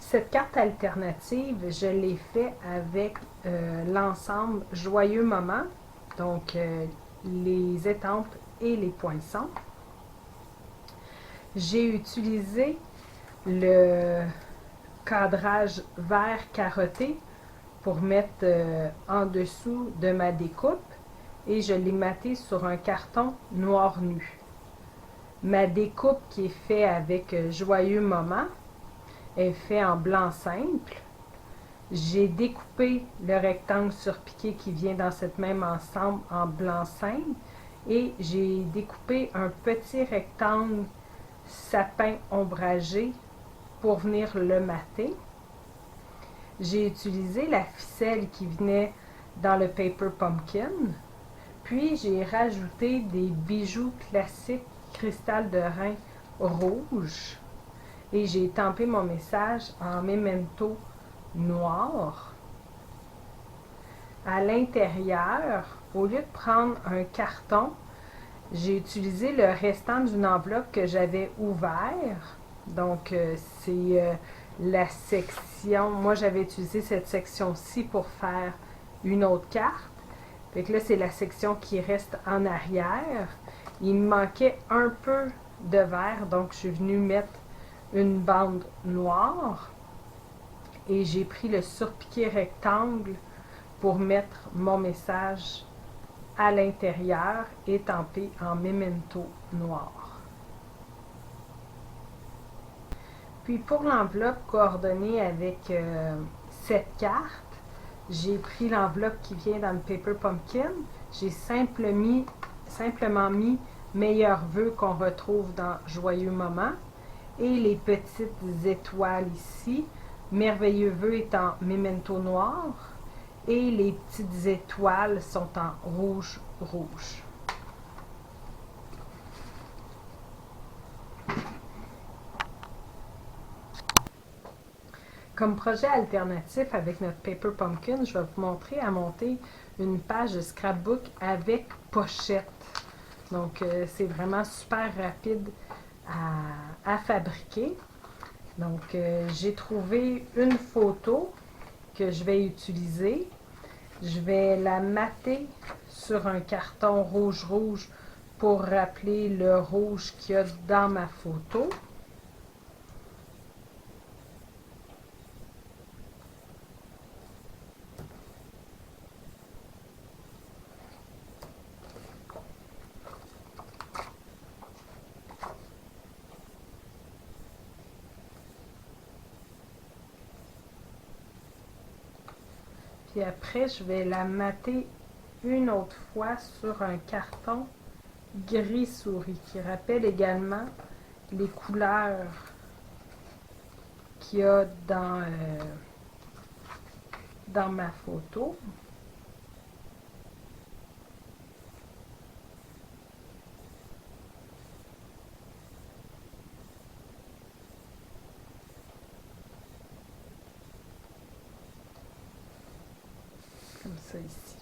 Cette carte alternative, je l'ai fait avec l'ensemble Joyeux Moment, donc les étampes et les poinçons. J'ai utilisé le cadrage vert carotté pour mettre en dessous de ma découpe et je l'ai matté sur un carton noir nu. Ma découpe qui est faite avec Joyeux Moment est faite en blanc simple. J'ai découpé le rectangle surpiqué qui vient dans cette même ensemble en blanc simple et j'ai découpé un petit rectangle sapin ombragé pour venir le mater. J'ai utilisé la ficelle qui venait dans le Paper Pumpkin, puis j'ai rajouté des bijoux classiques cristal de rein rouge et j'ai estampé mon message en memento noir. À l'intérieur, au lieu de prendre un carton, j'ai utilisé le restant d'une enveloppe que j'avais ouvert. Donc, c'est la section. Moi, j'avais utilisé cette section-ci pour faire une autre carte. Fait que là, c'est la section qui reste en arrière. Il me manquait un peu de vert, donc je suis venue mettre une bande noire. Et j'ai pris le surpiqué rectangle pour mettre mon message à l'intérieur étampé en memento noir. Puis pour l'enveloppe coordonnée avec cette carte, j'ai pris l'enveloppe qui vient dans le Paper Pumpkin. J'ai simplement mis meilleurs vœux qu'on retrouve dans Joyeux Moment. Et les petites étoiles ici, merveilleux vœux est en memento noir. Et les petites étoiles sont en rouge. Comme projet alternatif avec notre Paper Pumpkin, je vais vous montrer à monter une page de scrapbook avec pochette. Donc, c'est vraiment super rapide à fabriquer. Donc, j'ai trouvé une photo que je vais utiliser. Je vais la mater sur un carton rouge pour rappeler le rouge qu'il y a dans ma photo. Puis après, je vais la mater une autre fois sur un carton gris souris qui rappelle également les couleurs qu'il y a dans ma photo. Comme ça ici.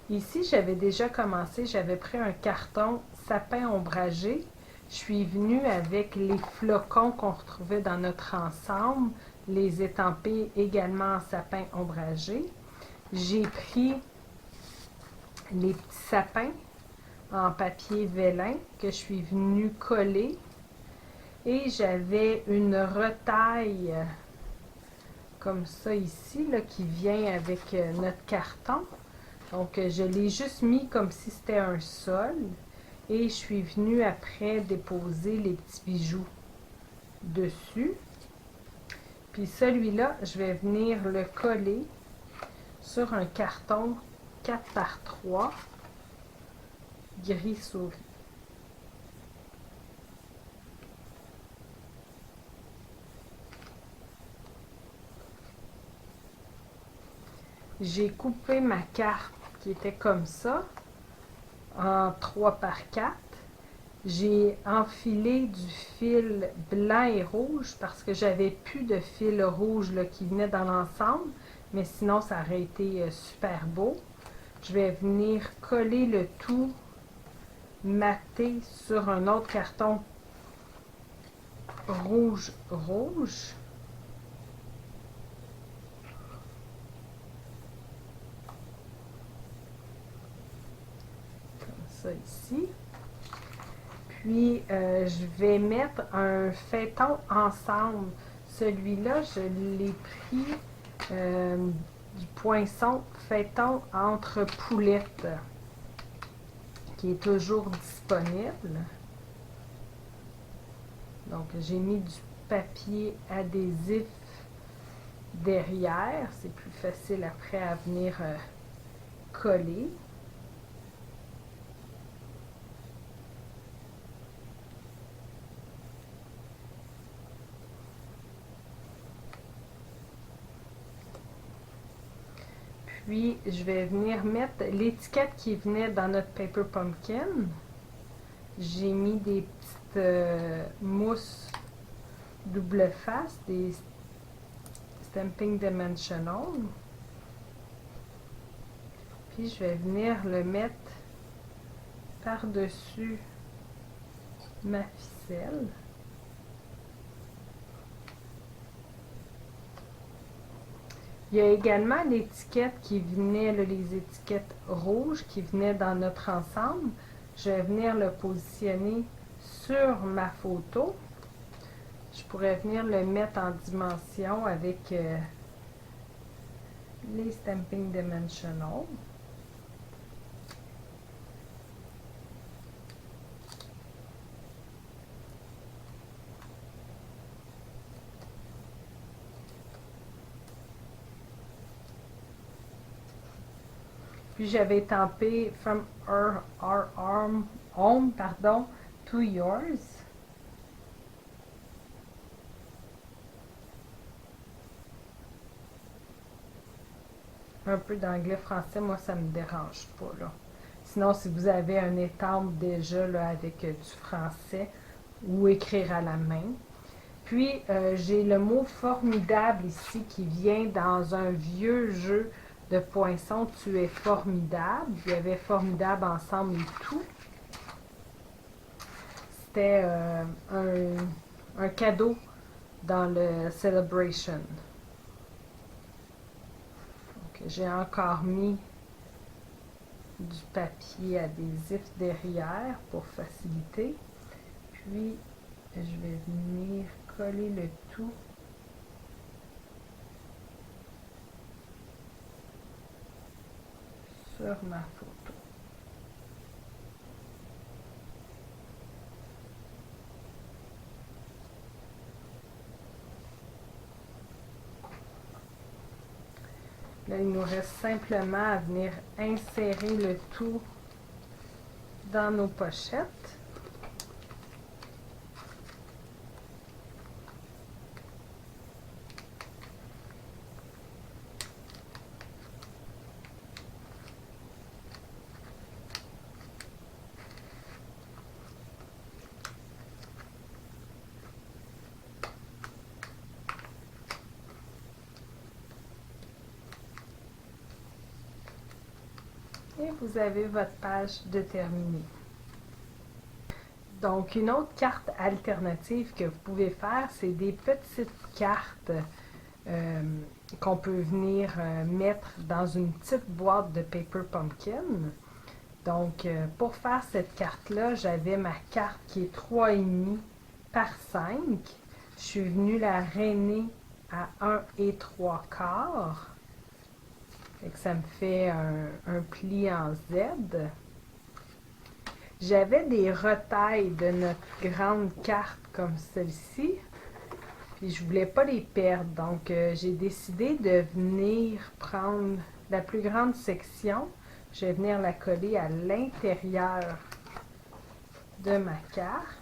Ici, j'avais déjà commencé, j'avais pris un carton sapin ombragé. Je suis venue avec les flocons qu'on retrouvait dans notre ensemble, les étampés également en sapin ombragé. J'ai pris les petits sapins en papier vélin que je suis venue coller et j'avais une retaille comme ça ici là, qui vient avec notre carton. Donc, je l'ai juste mis comme si c'était un sol et je suis venue après déposer les petits bijoux dessus. Puis celui-là, je vais venir le coller sur un carton 4x3 gris souris. J'ai coupé ma carte qui était comme ça en 3x4. J'ai enfilé du fil blanc et rouge parce que j'avais plus de fil rouge là, qui venait dans l'ensemble, mais sinon ça aurait été super beau. Je vais venir coller le tout maté sur un autre carton rouge. ça ici. Puis, je vais mettre un feuilleton ensemble. Celui-là, je l'ai pris du poinçon feuilleton entre poulettes, qui est toujours disponible. Donc, j'ai mis du papier adhésif derrière. C'est plus facile après à venir coller. Puis, je vais venir mettre l'étiquette qui venait dans notre Paper Pumpkin. J'ai mis des petites mousses double face, des Stamping Dimensional. Puis, je vais venir le mettre par-dessus ma ficelle. Il y a également l'étiquette qui venait, là, les étiquettes rouges qui venaient dans notre ensemble. Je vais venir le positionner sur ma photo. Je pourrais venir le mettre en dimension avec les Stamping Dimensional. Puis j'avais estampé From our home, to yours. Un peu d'anglais-français, moi ça me dérange pas là. Sinon, si vous avez un étampe déjà là, avec du français ou écrire à la main. Puis j'ai le mot formidable ici qui vient dans un vieux jeu de Poinçon, tu es formidable. Il y avait formidable ensemble et tout. C'était un cadeau dans le Celebration. Donc, j'ai encore mis du papier adhésif derrière pour faciliter. Puis, je vais venir coller le tout sur ma photo. Là, il nous reste simplement à venir insérer le tout dans nos pochettes. Et vous avez votre page de terminée. Donc, une autre carte alternative que vous pouvez faire, c'est des petites cartes qu'on peut venir mettre dans une petite boîte de Paper Pumpkin. Donc, pour faire cette carte-là, j'avais ma carte qui est 3,5 par 5. Je suis venue la rainer à 1 et 3/4. Et que ça me fait un pli en Z. J'avais des retailles de notre grande carte comme celle-ci. Puis je voulais pas les perdre. Donc j'ai décidé de venir prendre la plus grande section. Je vais venir la coller à l'intérieur de ma carte.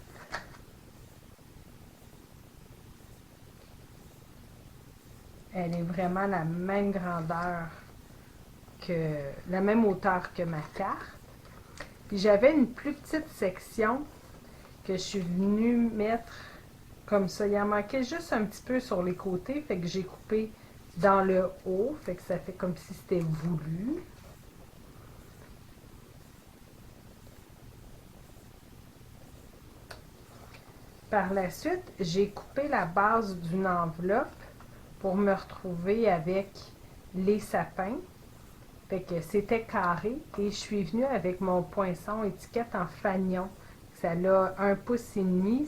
Elle est vraiment la même grandeur la même hauteur que ma carte. Puis j'avais une plus petite section que je suis venue mettre comme ça. Il en manquait juste un petit peu sur les côtés, fait que j'ai coupé dans le haut, fait que ça fait comme si c'était voulu. Par la suite, j'ai coupé la base d'une enveloppe pour me retrouver avec les sapins. Fait que c'était carré et je suis venue avec mon poinçon étiquette en fanion. Ça a 1,5 pouces,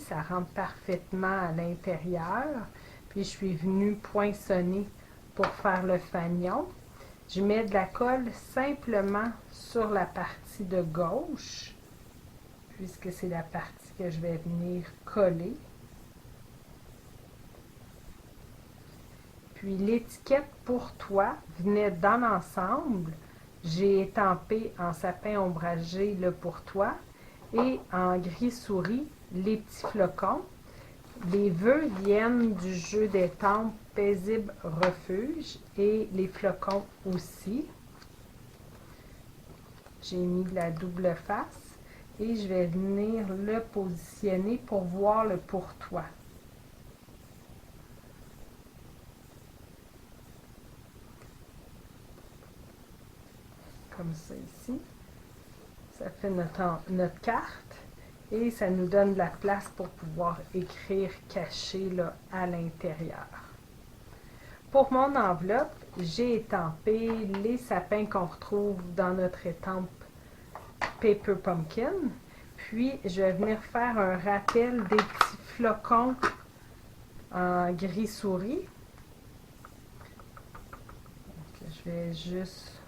ça rentre parfaitement à l'intérieur. Puis je suis venue poinçonner pour faire le fanion. Je mets de la colle simplement sur la partie de gauche, puisque c'est la partie que je vais venir coller. Puis l'étiquette pour toi venait dans l'ensemble. J'ai étampé en sapin ombragé le pour toi et en gris souris les petits flocons. Les vœux viennent du jeu d'étampes Paisible Refuge et les flocons aussi. J'ai mis de la double face et je vais venir le positionner pour voir le pour toi. Comme ça ici. Ça fait notre carte et ça nous donne de la place pour pouvoir écrire caché là, à l'intérieur. Pour mon enveloppe, j'ai étampé les sapins qu'on retrouve dans notre étampe Paper Pumpkin. Puis, je vais venir faire un rappel des petits flocons en gris souris. Donc, je vais juste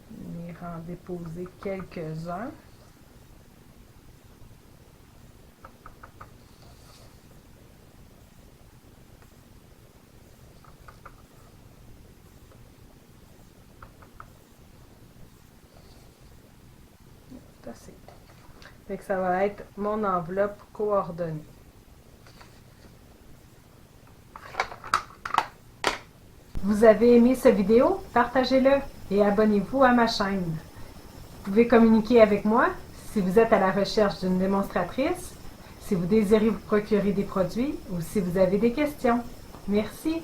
venir en déposer quelques-uns. Fait que ça va être mon enveloppe coordonnée. Vous avez aimé cette vidéo? Partagez-le et abonnez-vous à ma chaîne. Vous pouvez communiquer avec moi si vous êtes à la recherche d'une démonstratrice, si vous désirez vous procurer des produits ou si vous avez des questions. Merci!